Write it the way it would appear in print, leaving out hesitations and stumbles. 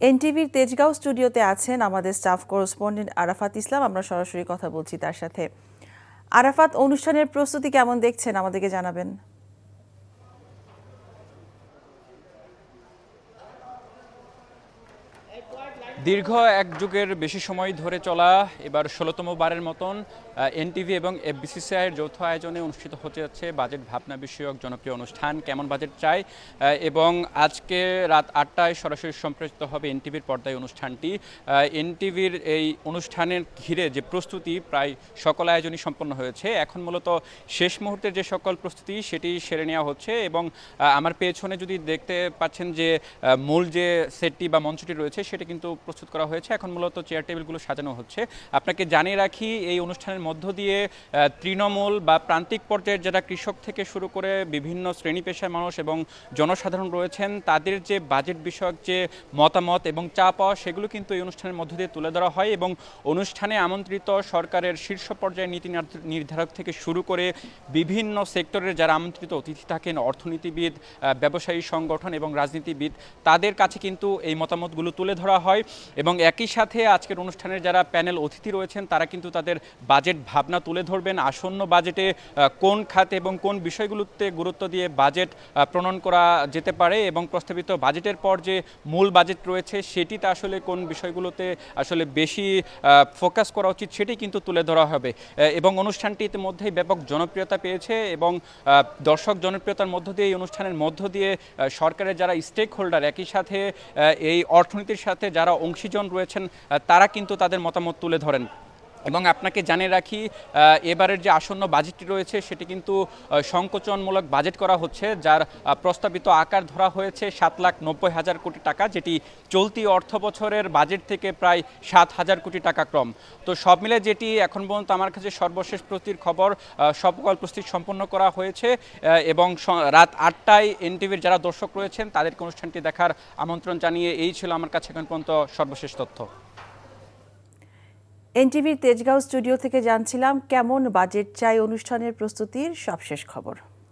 এনটিভির তেজগাঁও স্টুডিওতে আছেন আমাদের স্টাফ করেসপন্ডেন্ট আরাফাত ইসলাম। আমরা সরাসরি কথা বলছি তার সাথে। আরাফাত, অনুষ্ঠানের প্রস্তুতি কেমন দেখছেন আমাদেরকে জানাবেন। দীর্ঘ এক যুগের বেশি সময় ধরে চলা এবার ১৬তম বারের মতন এনটিভি এবং এফবিসিসিআইয়ের যৌথ আয়োজনে অনুষ্ঠিত হতে যাচ্ছে বাজেট ভাবনা বিষয়ক জনপ্রিয় অনুষ্ঠান কেমন বাজেট চাই, এবং আজকে রাত ৮টায় সরাসরি সম্প্রচারিত হবে এনটিভির পর্দায় অনুষ্ঠানটি। এনটিভির এই অনুষ্ঠানের ঘিরে যে প্রস্তুতি প্রায় সকল আয়োজনই সম্পন্ন হয়েছে। এখন মূলত শেষ মুহূর্তের যে সকল প্রস্তুতি সেটি সেরে নেওয়া হচ্ছে, এবং আমার পেছনে যদি দেখতে পাচ্ছেন যে মূল যে সেটটি বা মঞ্চটি রয়েছে সেটি কিন্তু প্রস্তুত করা হয়েছে। এখন মূলত চেয়ার টেবিলগুলো সাজানো হচ্ছে। আপনাকে জানিয়ে রাখি, এই অনুষ্ঠানের মধ্য দিয়ে তৃণমূল বা প্রান্তিক পর্যায়ের যারা কৃষক থেকে শুরু করে বিভিন্ন শ্রেণী পেশার মানুষ এবং জনসাধারণ রয়েছেন, তাদের যে বাজেট বিষয়ক যে মতামত এবং চা পাওয়া সেগুলো কিন্তু এই অনুষ্ঠানের মধ্য দিয়ে তুলে ধরা হয়, এবং অনুষ্ঠানে আমন্ত্রিত সরকারের শীর্ষ পর্যায়ের নীতি নির্ধারক থেকে শুরু করে বিভিন্ন সেক্টরের যারা আমন্ত্রিত অতিথি থাকেন, অর্থনীতিবিদ, ব্যবসায়ী সংগঠন এবং রাজনীতিবিদ, তাদের কাছে কিন্তু এই মতামতগুলো তুলে ধরা হয়। এবং একই সাথে আজকের অনুষ্ঠানের যারা প্যানেল অতিথি রয়েছেন তারা কিন্তু তাদের বাজেট ভাবনা তুলে ধরবেন। আসন্ন বাজেটে কোন খাতে এবং কোন বিষয়গুলোতে গুরুত্ব দিয়ে বাজেট প্রণয়ন করা যেতে পারে, এবং প্রস্তাবিত বাজেটের পর যে মূল বাজেট রয়েছে সেটিতে আসলে কোন বিষয়গুলোতে আসলে বেশি ফোকাস করা উচিত সেটি কিন্তু তুলে ধরা হবে। এবং অনুষ্ঠানটি ইতিমধ্যেই ব্যাপক জনপ্রিয়তা পেয়েছে, এবং দর্শক জনপ্রিয়তার মধ্য দিয়ে এই অনুষ্ঠানের মধ্য দিয়ে সরকারের যারা স্টেক হোল্ডার, একই সাথে এই অর্থনীতির সাথে যারা অংশীজন রয়েছেন তারা কিন্তু তাদের মতামত তুলে ধরেন। এবং আপনাকে জানিয়ে রাখি, এবারের যে আসন্ন বাজেটটি রয়েছে সেটি কিন্তু সংকোচনমূলক বাজেট করা হচ্ছে, যার প্রস্তাবিত আকার ধরা হয়েছে ৭,৯০,০০০ কোটি টাকা, যেটি চলতি অর্থ বছরের বাজেট থেকে প্রায় ৭,০০০ কোটি টাকা কম। তো সব মিলে যেটি এখন পর্যন্ত আমার কাছে সর্বশেষ প্রস্তুতির খবর, সকল প্রস্তুতি সম্পন্ন করা হয়েছে, এবং রাত ৮টায় এনটিভির যারা দর্শক রয়েছেন তাদেরকে অনুষ্ঠানটি দেখার আমন্ত্রণ জানিয়ে এই ছিল আমার কাছে এখন পর্যন্ত সর্বশেষ তথ্য। এনটিভির তেজগাঁও স্টুডিও থেকে জানছিলাম কেমন বাজেট চাই অনুষ্ঠানের প্রস্তুতির সবশেষ খবর।